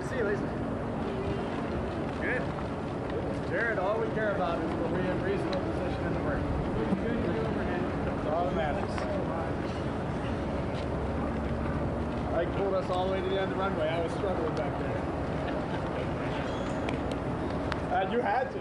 See you, Lisa. Good. Jared, all we care about is we're in reasonable position in the break. That's all that matters. Ike pulled us all the way to the end of the runway. I was struggling back there. You had to.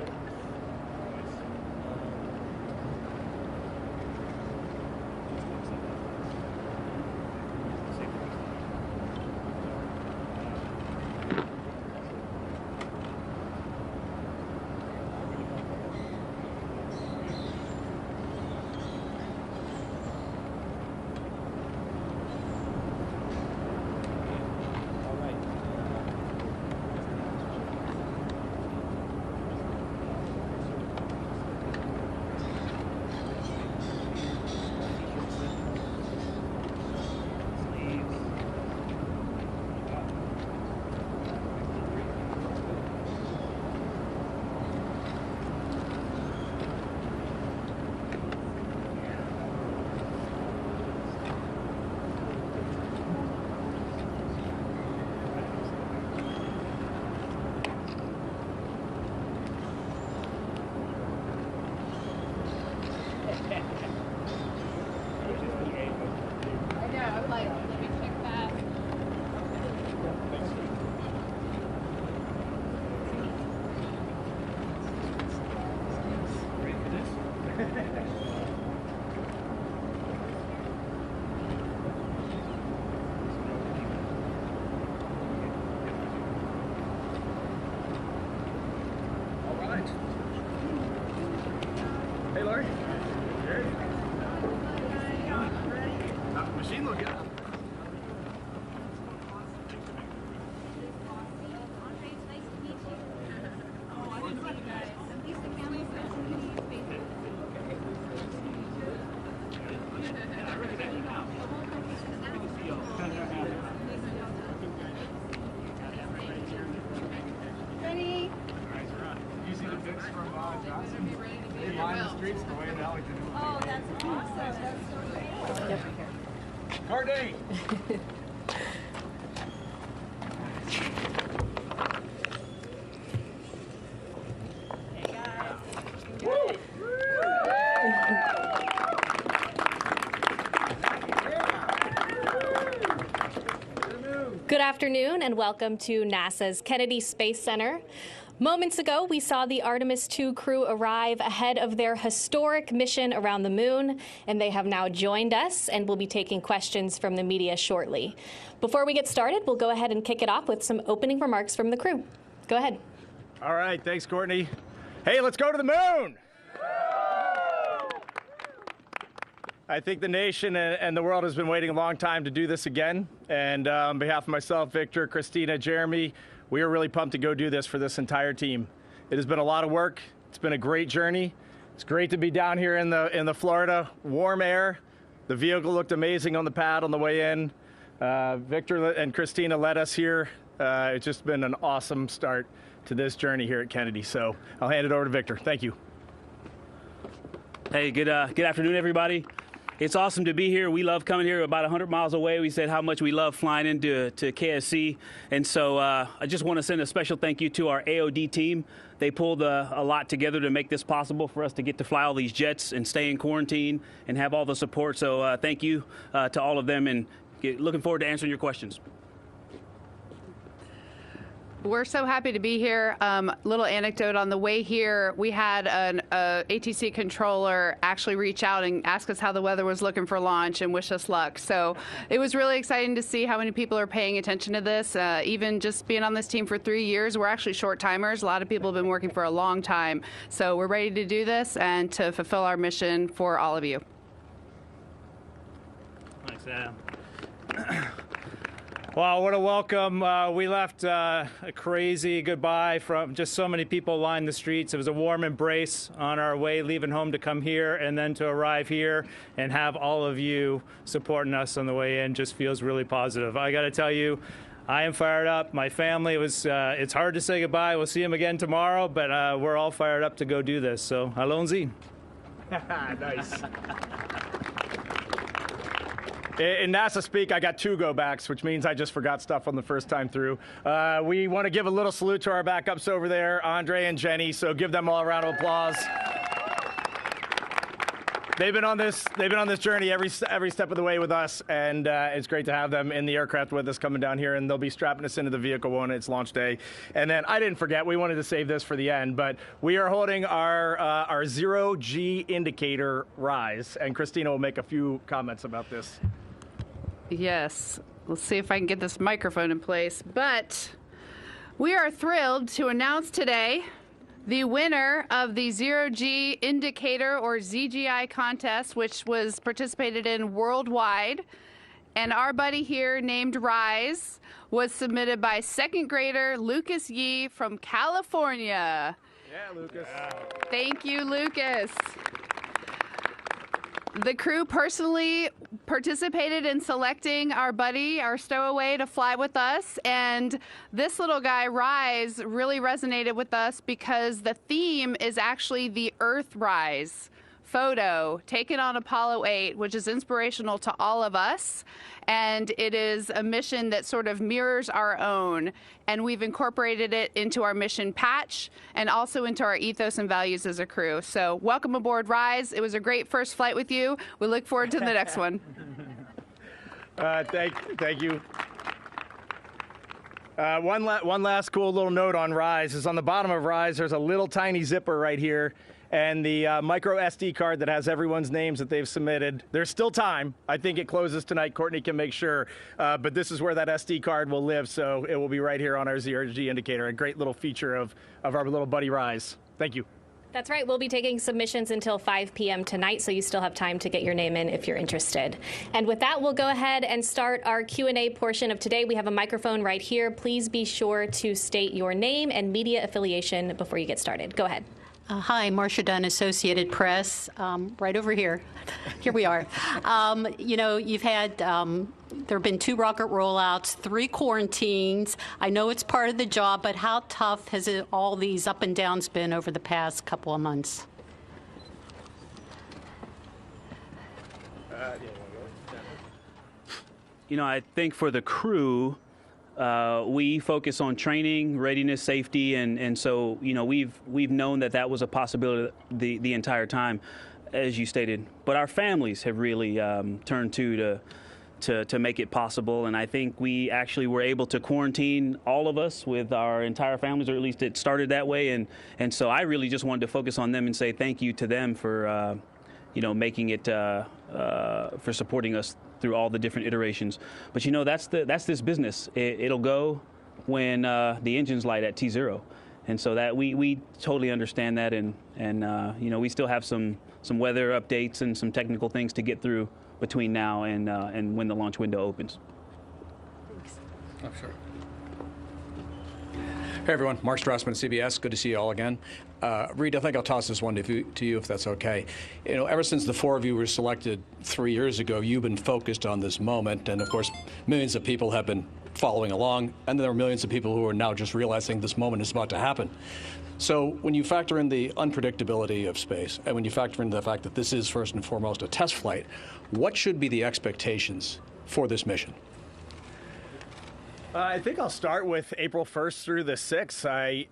Hey, Laurie. Jerry. Machine look good. Oh, that's awesome. That's so great. Yep. Courtney! Hey, guys. Woo! Good afternoon and welcome to NASA's Kennedy Space Center. Moments ago, we saw the Artemis II crew arrive ahead of their historic mission around the moon, and they have now joined us and will be taking questions from the media shortly. Before we get started, we'll go ahead and kick it off with some opening remarks from the crew. Go ahead. All right, thanks, Courtney. Hey, let's go to the moon! I think the nation and the world has been waiting a long time to do this again. And on behalf of myself, Victor, Christina, Jeremy, we are really pumped to go do this for this entire team. It has been a lot of work. It's been a great journey. It's great to be down here in the Florida warm air, The vehicle looked amazing on the pad on the way in. Victor and Christina led us here. It's just been an awesome start to this journey here at Kennedy. So I'll hand it over to Victor. Thank you. Hey, good afternoon, everybody. It's awesome to be here. We love coming here. About 100 miles away. We said how much we love flying into KSC. And so I just want to send a special thank you to our AOD team. They pulled a lot together to make this possible for us to get to fly all these jets and stay in quarantine and have all the support. So thank you to all of them, and looking forward to answering your questions. We're so happy to be here. Little anecdote on the way here, we had an ATC controller actually reach out and ask us how the weather was looking for launch and wish us luck. So it was really exciting to see how many people are paying attention to this. Even just being on this team for 3 years, we're actually short timers. A lot of people have been working for a long time. So we're ready to do this and to fulfill our mission for all of you. Thanks, Adam. Wow, what a welcome. We left a crazy goodbye from just so many people lined the streets. It was a warm embrace on our way leaving home to come here, and then to arrive here and have all of you supporting us on the way in just feels really positive. I got to tell you, I am fired up. My family it's hard to say goodbye. We'll see them again tomorrow, but we're all fired up to go do this. So, Alonzi. Nice. In NASA speak, I got 2 go-backs, which means I just forgot stuff on the first time through. We want to give a little salute to our backups over there, Andre and Jenny, so give them all a round of applause. They've been on this journey every step of the way with us, and it's great to have them in the aircraft with us coming down here, and they'll be strapping us into the vehicle when it's launch day. And then I didn't forget, we wanted to save this for the end, but we are holding our zero-G indicator rise, and Christina will make a few comments about this. Yes, let's see if I can get this microphone in place. But we are thrilled to announce today the winner of the Zero-G Indicator, or ZGI contest, which was participated in worldwide. And our buddy here named Rise was submitted by 2nd grader Lucas Yee from California. Yeah, Lucas. Thank you, Lucas. The crew personally participated in selecting our buddy, our stowaway, to fly with us. And this little guy, Rise, really resonated with us because the theme is actually the Earthrise photo taken on Apollo 8, which is inspirational to all of us. And it is a mission that sort of mirrors our own. And we've incorporated it into our mission patch and also into our ethos and values as a crew. So welcome aboard, Rise. It was a great first flight with you. We look forward to the next one. Thank you. One last cool little note on Rise is on the bottom of Rise, there's a little tiny zipper right here. And the micro SD card that has everyone's names that they've submitted. There's still time. I think it closes tonight. Courtney can make sure. But this is where that SD card will live, so it will be right here on our Zero-G indicator. A great little feature of our little buddy Rise. Thank you. That's right. We'll be taking submissions until 5 p.m. tonight, so you still have time to get your name in if you're interested. And with that, we'll go ahead and start our Q&A portion of today. We have a microphone right here. Please be sure to state your name and media affiliation before you get started. Go ahead. Hi, Marcia Dunn, Associated Press, right over here. Here we are. You know, you've had, there have been 2 rocket rollouts, 3 quarantines. I know it's part of the job, but how tough has all these up and downs been over the past couple of months? You know, I think for the crew, we focus on training, readiness, safety, and so, you know, we've known that was a possibility the entire time, as you stated. But our families have really turned to make it possible, and I think we actually were able to quarantine all of us with our entire families, or at least it started that way, and so I really just wanted to focus on them and say thank you to them for you know, making it for supporting us through all the different iterations. But you know, that's this business. It'll go when the engine's light at T0, and so that we totally understand that, and you know, we still have some weather updates and some technical things to get through between now and when the launch window opens. Oh, sure. Hey everyone, Mark Strassman, CBS. Good to see you all again. Reed, I think I'll toss this one to you if that's okay. You know, ever since the four of you were selected 3 years ago, you've been focused on this moment, and of course, millions of people have been following along, and there are millions of people who are now just realizing this moment is about to happen. So when you factor in the unpredictability of space, and when you factor in the fact that this is first and foremost a test flight, what should be the expectations for this mission? I think I'll start with April 1st through the 6th.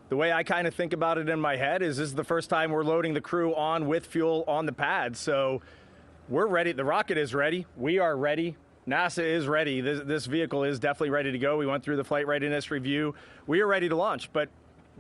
The way I kind of think about it in my head is this is the first time we're loading the crew on with fuel on the pad. So we're ready. The rocket is ready. We are ready. NASA is ready. This vehicle is definitely ready to go. We went through the flight readiness review. We are ready to launch, but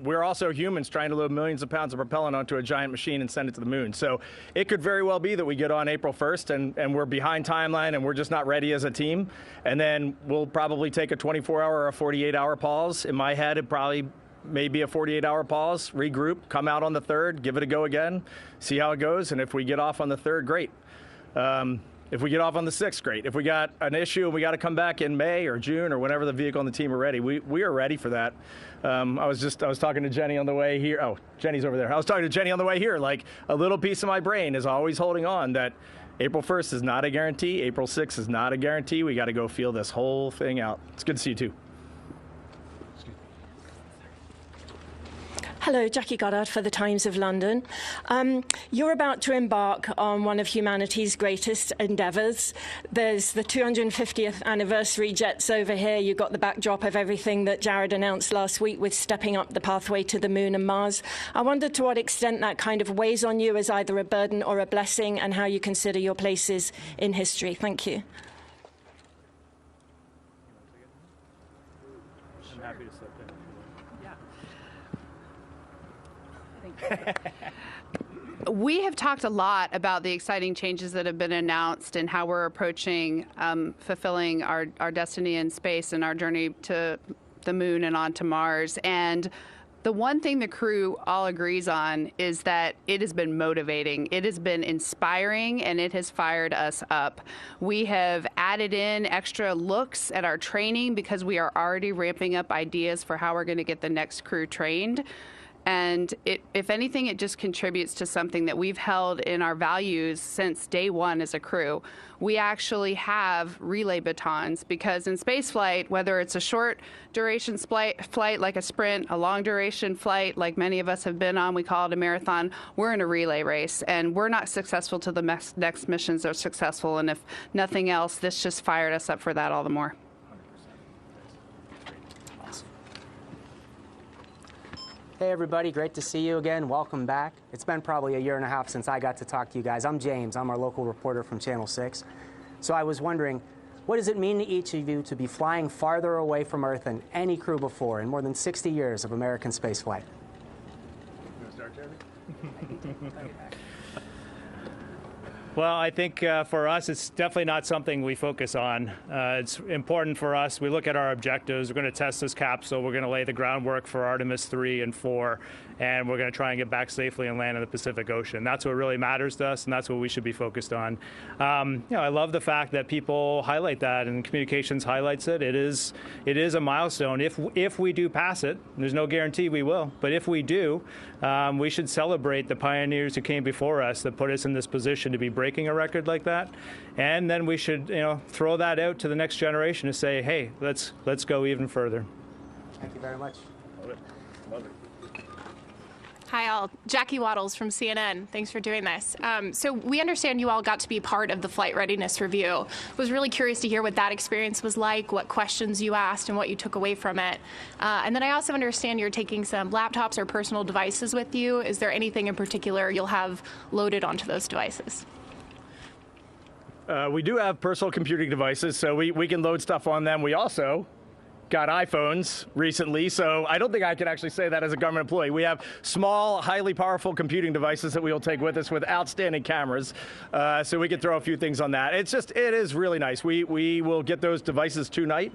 we're also humans trying to load millions of pounds of propellant onto a giant machine and send it to the moon. So it could very well be that we get on April 1st and we're behind timeline and we're just not ready as a team. And then we'll probably take a 24-hour or a 48-hour pause. In my head, it probably may be a 48-hour pause, regroup, come out on the 3rd, give it a go again, see how it goes. And if we get off on the 3rd, great. If we get off on the 6th, great. If we got an issue and we got to come back in May or June or whenever the vehicle and the team are ready, we are ready for that. I was talking to Jenny on the way here. Oh, Jenny's over there. I was talking to Jenny on the way here. Like, a little piece of my brain is always holding on that April 1st is not a guarantee. April 6th is not a guarantee. We got to go feel this whole thing out. It's good to see you too. Hello, Jackie Goddard for the Times of London. You're about to embark on one of humanity's greatest endeavours. There's the 250th anniversary jets over here. You've got the backdrop of everything that Jared announced last week with stepping up the pathway to the moon and Mars. I wonder to what extent that kind of weighs on you as either a burden or a blessing, and how you consider your places in history. Thank you. I'm happy to step in. We have talked a lot about the exciting changes that have been announced and how we're approaching fulfilling our destiny in space and our journey to the moon and on to Mars. And the one thing the crew all agrees on is that it has been motivating, it has been inspiring, and it has fired us up. We have added in extra looks at our training because we are already ramping up ideas for how we're going to get the next crew trained. And if anything, it just contributes to something that we've held in our values since day one as a crew. We actually have relay batons because in spaceflight, whether it's a short duration flight like a sprint, a long duration flight like many of us have been on, we call it a marathon, we're in a relay race. And we're not successful till the next missions are successful. And if nothing else, this just fired us up for that all the more. Hey everybody, great to see you again. Welcome back. It's been probably a year and a half since I got to talk to you guys. I'm James. I'm our local reporter from Channel 6. So I was wondering, what does it mean to each of you to be flying farther away from Earth than any crew before in more than 60 years of American spaceflight? You want to start, Jeremy? Well, I think for us, it's definitely not something we focus on. It's important for us. We look at our objectives. We're going to test this capsule. We're going to lay the groundwork for Artemis 3 and 4, and we're going to try and get back safely and land in the Pacific Ocean. That's what really matters to us, and that's what we should be focused on. I love the fact that people highlight that, and communications highlights it. It is a milestone. If we do pass it, there's no guarantee we will, but if we do, we should celebrate the pioneers who came before us that put us in this position to be breaking a record like that, and then we should throw that out to the next generation to say, hey, let's go even further. Thank you very much. Love it. Love it. Hi all, Jackie Waddles from CNN. Thanks for doing this. So we understand you all got to be part of the flight readiness review. Was really curious to hear what that experience was like, what questions you asked and what you took away from it. And then I also understand you're taking some laptops or personal devices with you. Is there anything in particular you'll have loaded onto those devices? We do have personal computing devices, so we can load stuff on them. We also got iPhones recently, so I don't think I can actually say that as a government employee. We have small, highly powerful computing devices that we will take with us with outstanding cameras, so we can throw a few things on that. It is really nice. We will get those devices tonight.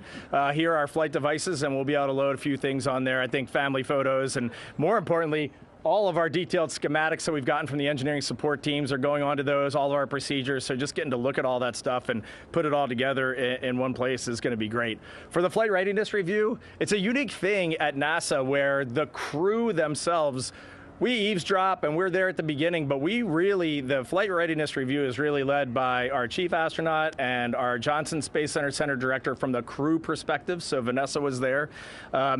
Here are our flight devices, and we'll be able to load a few things on there. I think family photos, and more importantly, all of our detailed schematics that we've gotten from the engineering support teams are going onto those, all of our procedures. So just getting to look at all that stuff and put it all together in one place is going to be great. For the flight readiness review, it's a unique thing at NASA where the crew themselves, we eavesdrop and we're there at the beginning, but the flight readiness review is really led by our chief astronaut and our Johnson Space Center director from the crew perspective. So Vanessa was there.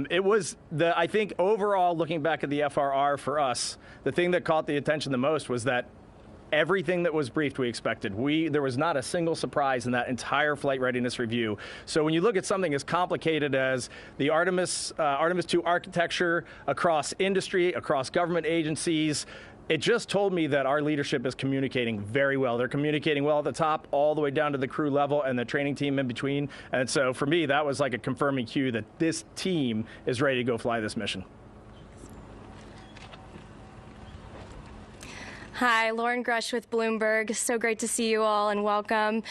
It was I think overall, looking back at the FRR for us, the thing that caught the attention the most was that everything that was briefed we expected. There was not a single surprise in that entire flight readiness review. So when you look at something as complicated as the Artemis II architecture across industry, across government agencies, it just told me that our leadership is communicating very well. They're communicating well at the top, all the way down to the crew level and the training team in between. And so for me, that was like a confirming cue that this team is ready to go fly this mission. Hi, Lauren Grush with Bloomberg. So great to see you all and welcome.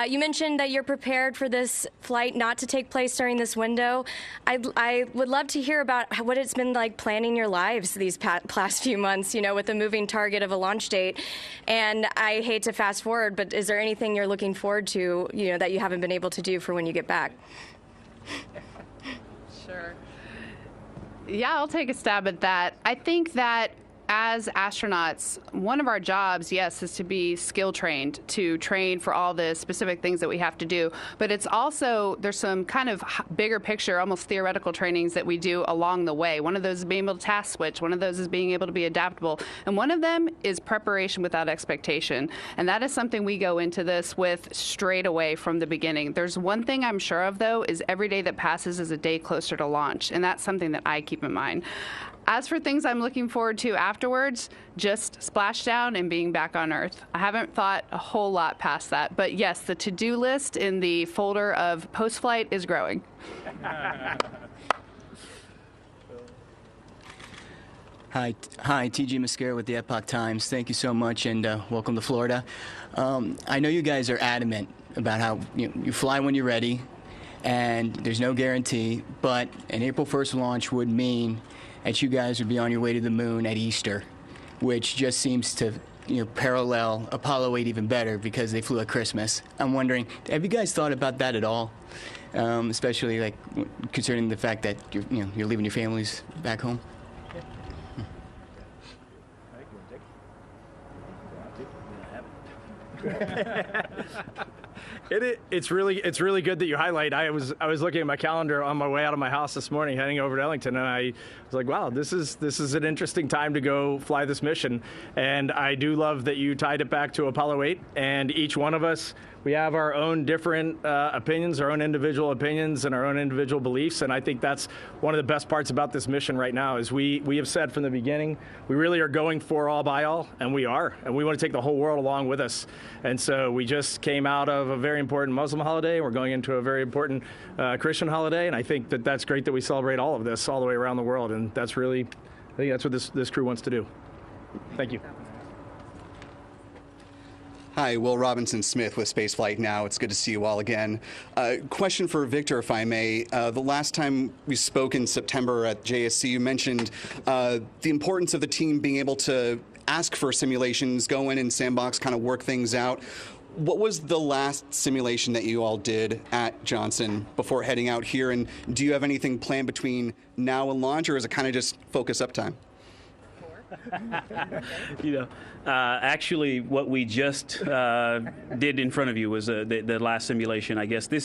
You mentioned that you're prepared for this flight not to take place during this window. I would love to hear about what it's been like planning your lives these past few months, with a moving target of a launch date. And I hate to fast forward, but is there anything you're looking forward to, that you haven't been able to do for when you get back? Sure. Yeah, I'll take a stab at that. I think that as astronauts, one of our jobs, yes, is to be skill trained, to train for all the specific things that we have to do. But it's also, there's some kind of bigger picture, almost theoretical trainings that we do along the way. One of those is being able to task switch. One of those is being able to be adaptable. And one of them is preparation without expectation. And that is something we go into this with straight away from the beginning. There's one thing I'm sure of, though, is every day that passes is a day closer to launch. And that's something that I keep in mind. As for things I'm looking forward to afterwards, just splashdown and being back on Earth. I haven't thought a whole lot past that. But yes, the to-do list in the folder of post-flight is growing. Hi, TG Mascara with the Epoch Times. Thank you so much, and welcome to Florida. I know you guys are adamant about how you fly when you're ready, and there's no guarantee, but an April 1st launch would mean that you guys would be on your way to the moon at Easter, which just seems to parallel Apollo 8 even better because they flew at Christmas. I'm wondering, have you guys thought about that at all? Especially like concerning the fact that you're leaving your families back home? It's really good that you highlight. I was looking at my calendar on my way out of my house this morning, heading over to Ellington, and I was like, wow, this is an interesting time to go fly this mission. And I do love that you tied it back to Apollo 8, and each one of us, we have our own different opinions, our own individual opinions, and our own individual beliefs. And I think that's one of the best parts about this mission right now is we have said from the beginning, we really are going for all by all, and we are. And we want to take the whole world along with us. And so we just came out of a very important Muslim holiday. We're going into a very important Christian holiday. And I think that that's great that we celebrate all of this all the way around the world. And that's really, I think that's what this crew wants to do. Thank you. Hi, Will Robinson-Smith with Spaceflight Now. It's good to see you all again. Question for Victor, if I may. The last time we spoke in September at JSC, you mentioned the importance of the team being able to ask for simulations, go in and sandbox, kind of work things out. What was the last simulation that you all did at Johnson before heading out here? And do you have anything planned between now and launch, or is it kind of just focus up time? Actually, what we just did in front of you was the last simulation, I guess. This